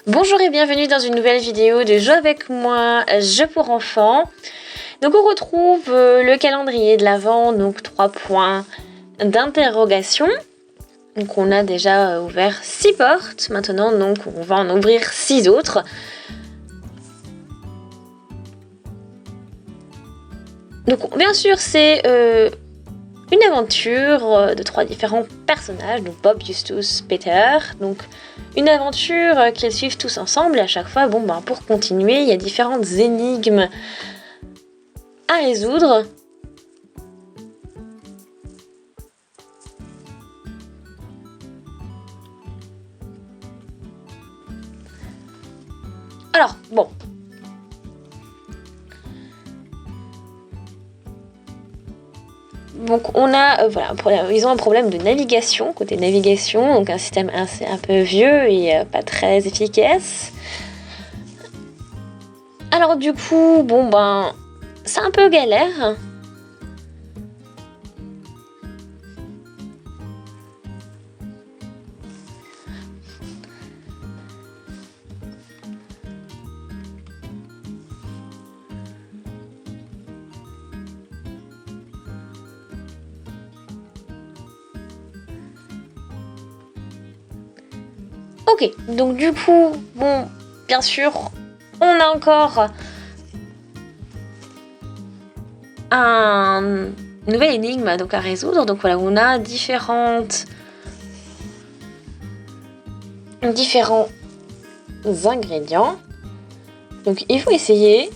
Bonjour et bienvenue dans une nouvelle vidéo de Jeux avec moi, Jeux pour enfants. Donc on retrouve le calendrier de l'Avent, donc 3 points d'interrogation. Donc on a déjà ouvert 6 portes, maintenant donc on va en ouvrir 6 autres. Donc bien sûr c'est une aventure de 3 différents personnages, donc Bob, Justus, Peter. Donc une aventure qu'ils suivent tous ensemble et à chaque fois, pour continuer, il y a différentes énigmes à résoudre. Alors, Donc on a, ils ont un problème de navigation, côté navigation, donc un système un peu vieux et pas très efficace. Alors du coup, c'est un peu galère. Ok, donc du coup, bien sûr, on a encore un nouvel énigme donc à résoudre. Donc voilà, on a différents ingrédients. Donc il faut essayer.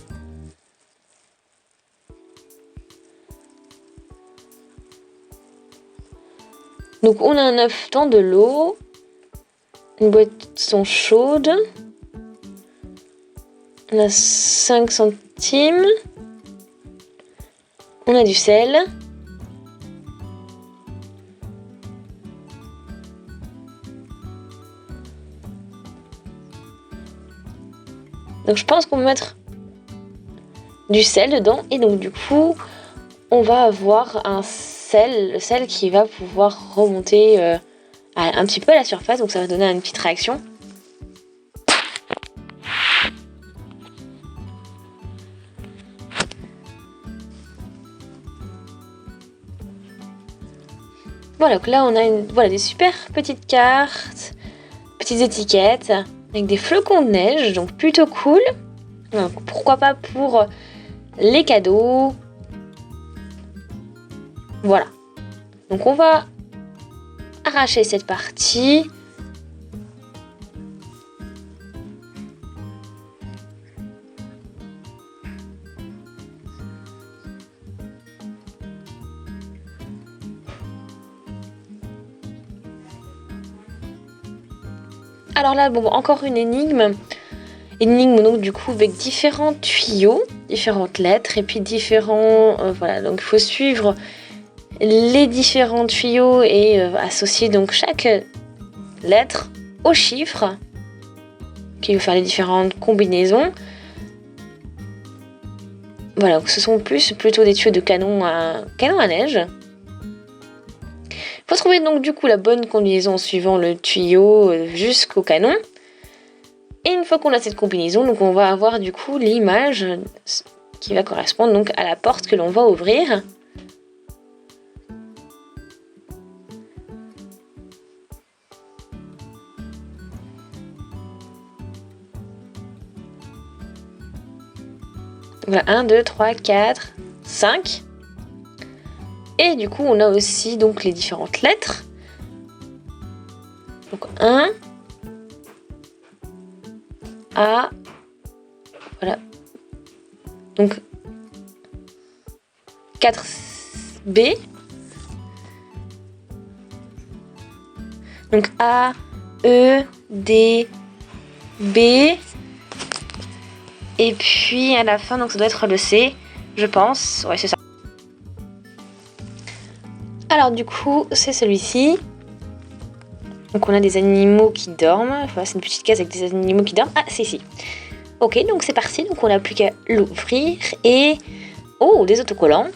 Donc on a un œuf dans de l'eau, une boisson chaude, on a 5 centimes, on a du sel, donc je pense qu'on va mettre du sel dedans et donc du coup on va avoir le sel qui va pouvoir remonter un petit peu à la surface, donc ça va donner une petite réaction. Voilà, donc là on a des super petites cartes, petites étiquettes avec des flocons de neige, donc plutôt cool. Donc, pourquoi pas pour les cadeaux. Voilà. Donc on va arracher cette partie. Alors là, encore une énigme. Énigme donc du coup avec différents tuyaux, différentes lettres et puis différents... voilà, donc il faut suivre les différents tuyaux et associer donc chaque lettre au chiffre qui va faire les différentes combinaisons. Voilà, donc ce sont plutôt des tuyaux de canon à neige. Il faut trouver donc du coup la bonne combinaison en suivant le tuyau jusqu'au canon. Et une fois qu'on a cette combinaison, donc on va avoir du coup l'image qui va correspondre donc à la porte que l'on va ouvrir. Voilà, 1, 2, 3, 4, 5. Et du coup, on a aussi donc les différentes lettres. Donc 1, A, voilà. Donc 4, B. Donc A, E, D, B. Et puis à la fin, donc ça doit être le C, je pense. Ouais, c'est ça. Alors du coup, c'est celui-ci. Donc on a des animaux qui dorment. Enfin, c'est une petite case avec des animaux qui dorment. Ah, c'est ici. Ok, donc c'est parti. Donc on n'a plus qu'à l'ouvrir. Et... oh, des autocollants.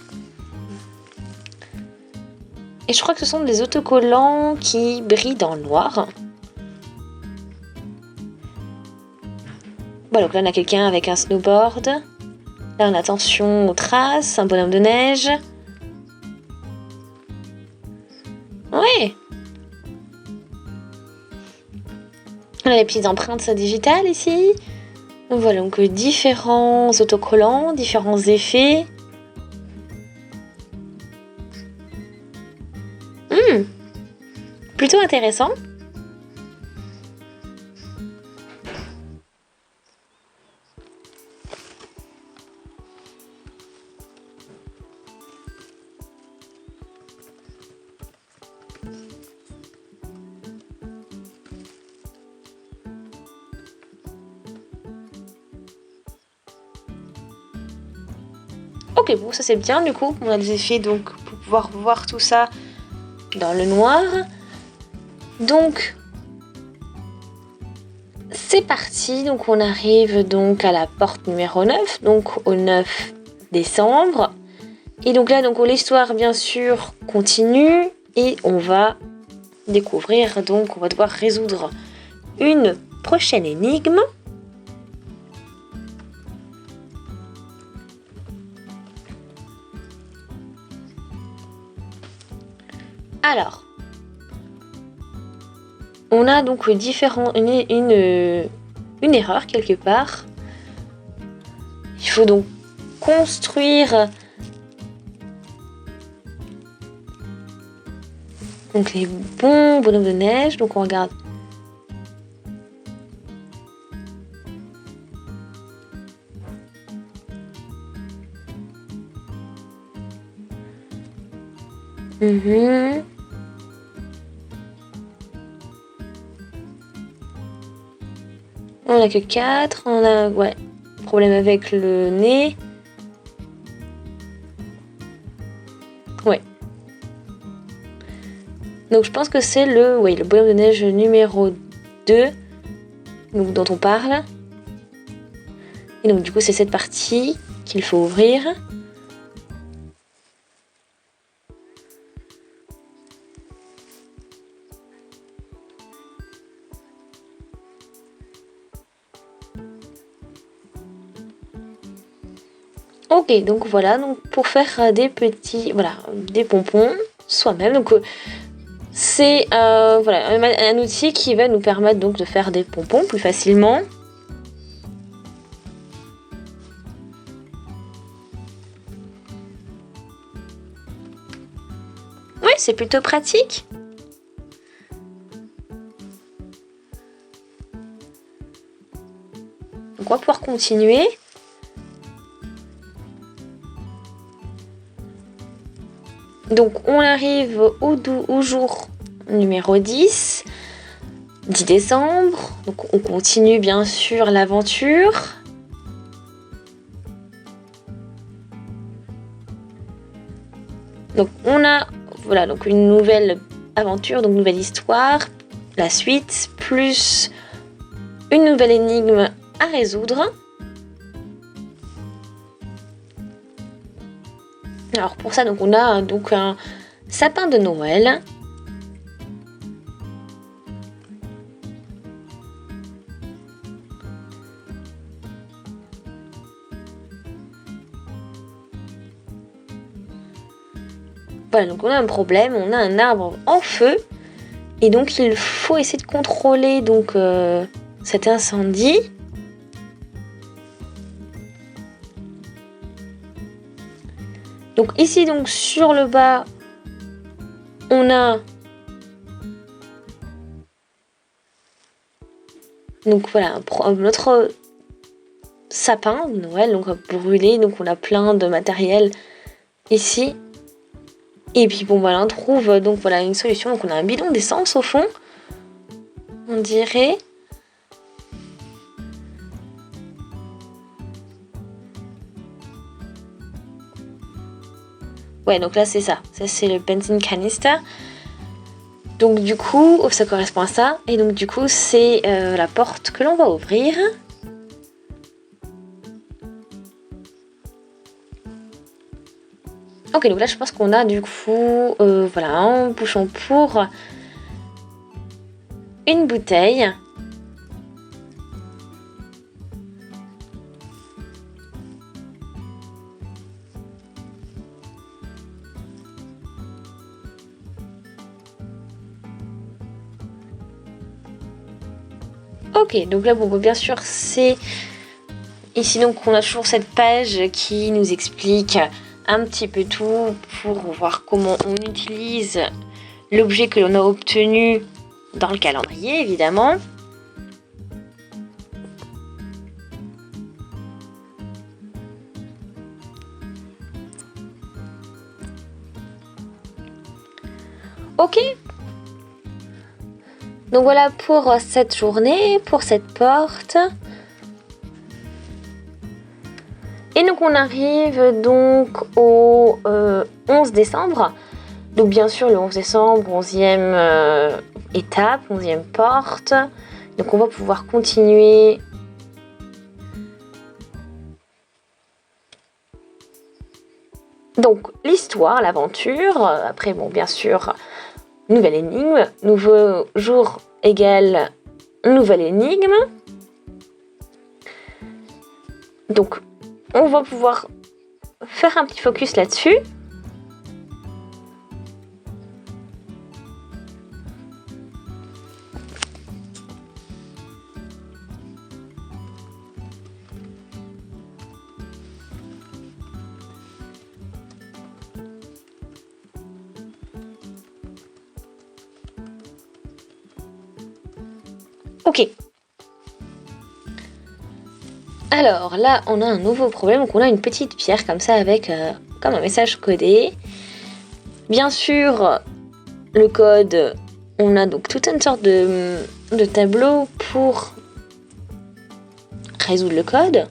Et je crois que ce sont des autocollants qui brillent dans le noir. Bon, donc là, on a quelqu'un avec un snowboard. Là, on a attention aux traces, un bonhomme de neige. Ouais. On a les petites empreintes digitales ici. Donc voilà, donc différents autocollants, différents effets. Plutôt intéressant. Ok, bon, ça c'est bien du coup. On a des effets donc pour pouvoir voir tout ça dans le noir. Donc, c'est parti. Donc, on arrive donc à la porte numéro 9, donc au 9 décembre. Et donc là, donc l'histoire bien sûr continue et on va découvrir, donc on va devoir résoudre une prochaine énigme. Alors, on a donc une erreur quelque part. Il faut donc construire donc les bons bonhommes de neige. Donc on regarde. On a que 4, on a problème avec le nez. Ouais. Donc je pense que c'est le bonhomme de neige numéro 2 donc, dont on parle. Et donc du coup c'est cette partie qu'il faut ouvrir. Ok, donc voilà, donc pour faire des pompons soi-même. Donc c'est un outil qui va nous permettre donc de faire des pompons plus facilement. Oui, c'est plutôt pratique. Donc on va pouvoir continuer. Donc on arrive au jour numéro 10 décembre. Donc on continue bien sûr l'aventure. Donc on a donc une nouvelle aventure, donc nouvelle histoire, la suite, plus une nouvelle énigme à résoudre. Alors pour ça, donc on a donc un sapin de Noël. Voilà, donc on a un problème, on a un arbre en feu. Et donc il faut essayer de contrôler donc cet incendie. Donc ici, donc sur le bas, on a donc voilà notre sapin de Noël donc brûlé. Donc on a plein de matériel ici. Et puis bon voilà, on trouve donc voilà une solution. Donc on a un bidon d'essence au fond, on dirait. Ouais, donc là c'est ça. Ça c'est le benzene canister. Donc du coup, ça correspond à ça. Et donc du coup, c'est la porte que l'on va ouvrir. Ok, donc là je pense qu'on a du coup un bouchon pour une bouteille. Ok, donc là, bon, bien sûr, c'est... Ici, donc, on a toujours cette page qui nous explique un petit peu tout pour voir comment on utilise l'objet que l'on a obtenu dans le calendrier, évidemment. Ok. Donc voilà pour cette journée, pour cette porte. Et donc on arrive donc au 11 décembre. Donc bien sûr le 11 décembre, 11e étape, 11e porte. Donc on va pouvoir continuer donc l'histoire, l'aventure. Après bon bien sûr, nouvelle énigme, nouveau jour égale nouvelle énigme. Donc on va pouvoir faire un petit focus là-dessus. Ok. Alors là, on a un nouveau problème. Donc on a une petite pierre comme ça avec comme un message codé. Bien sûr, le code, on a donc toute une sorte de tableau pour résoudre le code.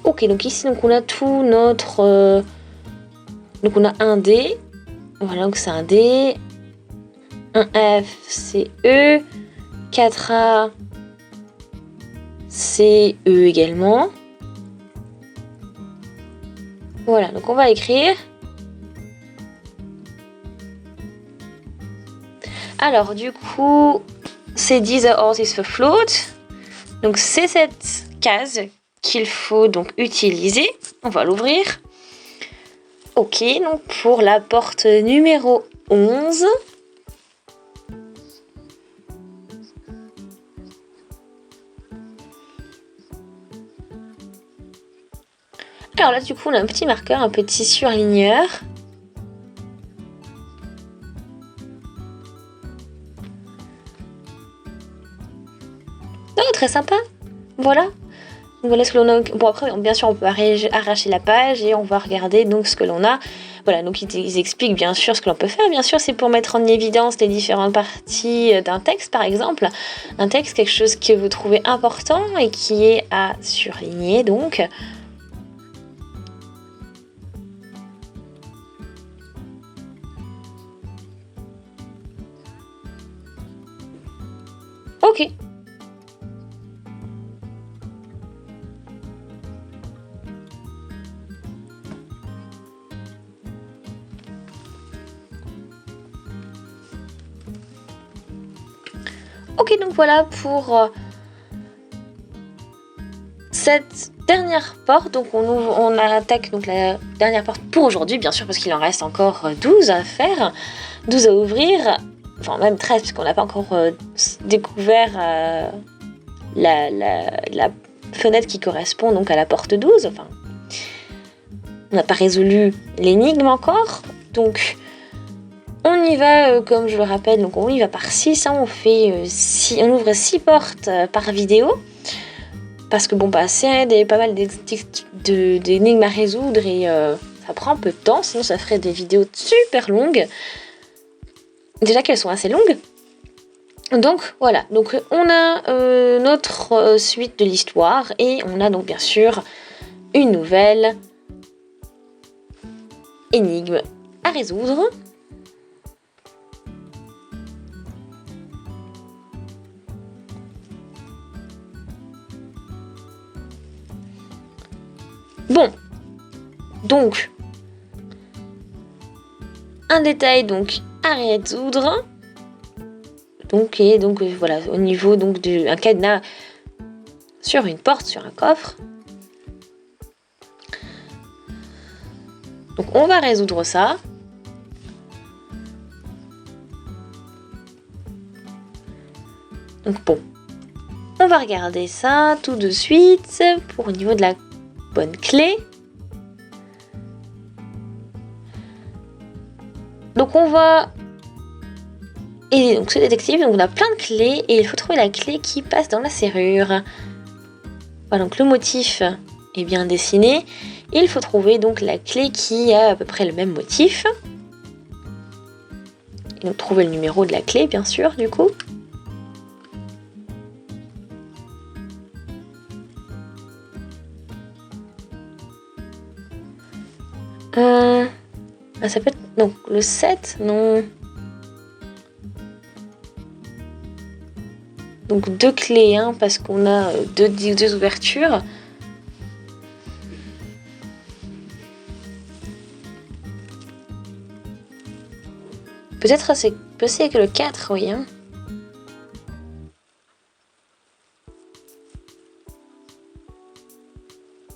Ok, donc ici donc on a tout notre... donc on a un D. Voilà, donc c'est un D. Un F, c'est E. 4A, c'est E également. Voilà, donc on va écrire. Alors du coup, c'est These horse is the float. Donc c'est cette case qu'il faut donc utiliser. On va l'ouvrir. Ok, donc pour la porte numéro 11. Alors là, du coup, on a un petit marqueur, un petit surligneur. Oh, très sympa. Voilà. Donc voilà ce que l'on a. Bon, après, bien sûr, on peut arracher la page et on va regarder donc ce que l'on a. Voilà, donc ils expliquent bien sûr ce que l'on peut faire. Bien sûr, c'est pour mettre en évidence les différentes parties d'un texte, par exemple. Un texte, quelque chose que vous trouvez important et qui est à surligner, donc. Ok. Ok, donc voilà pour cette dernière porte. Donc on attaque donc la dernière porte pour aujourd'hui, bien sûr, parce qu'il en reste encore 12 à faire, 12 à ouvrir, enfin même 13, puisqu'on n'a pas encore découvert la fenêtre qui correspond donc à la porte 12. Enfin, on n'a pas résolu l'énigme encore, donc on y va, comme je le rappelle, donc on y va par 6, hein, on ouvre 6 portes par vidéo, parce que bon bah c'est pas mal d'énigmes à résoudre et ça prend un peu de temps, sinon ça ferait des vidéos super longues, déjà qu'elles sont assez longues. Donc voilà, donc on a notre suite de l'histoire et on a donc bien sûr une nouvelle énigme à résoudre. Bon, donc un détail donc à résoudre. Donc voilà, au niveau donc d'un cadenas sur une porte, sur un coffre. Donc on va résoudre ça. Donc bon, on va regarder ça tout de suite pour au niveau de la bonne clé. Donc on va aider donc ce détective. Donc on a plein de clés et il faut trouver la clé qui passe dans la serrure. Voilà, donc le motif est bien dessiné. Il faut trouver donc la clé qui a à peu près le même motif. Et donc trouver le numéro de la clé bien sûr du coup. Ça peut être... Donc le 7, non. Donc 2 clés, hein, parce qu'on a deux ouvertures. Peut-être c'est possible que le 4, oui. Hein.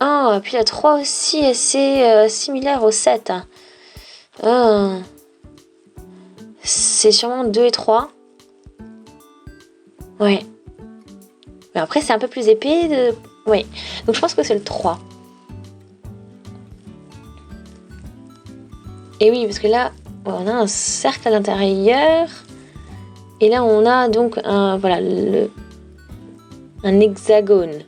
Oh, et puis la 3 aussi, assez similaire au 7. Hein. Oh. C'est sûrement 2 et 3. Ouais. Mais après, c'est un peu plus épais. Ouais. Donc je pense que c'est le 3. Et oui, parce que là, on a un cercle à l'intérieur. Et là, on a donc un hexagone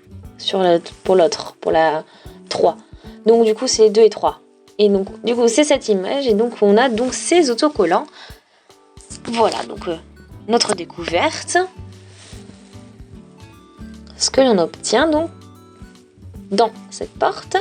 pour l'autre, pour la 3. Donc du coup, c'est 2 et 3. Et donc, du coup, c'est cette image. Et donc, on a donc ces autocollants. Voilà, donc notre découverte. Ce que l'on obtient donc dans cette porte.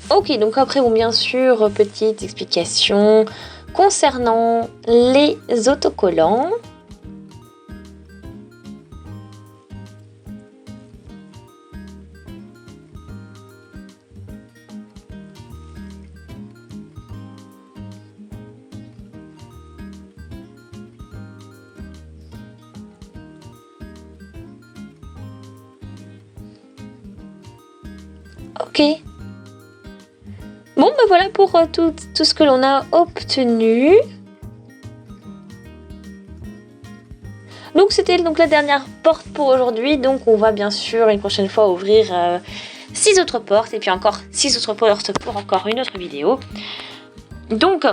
Ok, donc après, bon, bien sûr, petite explication concernant les autocollants. Ok. Bon, ben voilà pour tout ce que l'on a obtenu. Donc c'était donc la dernière porte pour aujourd'hui. Donc on va bien sûr une prochaine fois ouvrir 6 autres portes. Et puis encore 6 autres portes pour encore une autre vidéo. Donc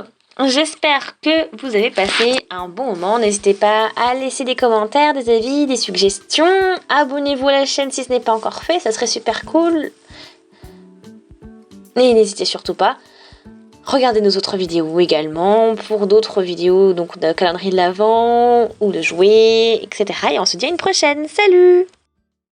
j'espère que vous avez passé un bon moment. N'hésitez pas à laisser des commentaires, des avis, des suggestions. Abonnez-vous à la chaîne si ce n'est pas encore fait. Ça serait super cool. Et n'hésitez surtout pas, regardez nos autres vidéos également, pour d'autres vidéos donc de calendrier de l'Avent ou de jouets, etc. Et on se dit à une prochaine, salut!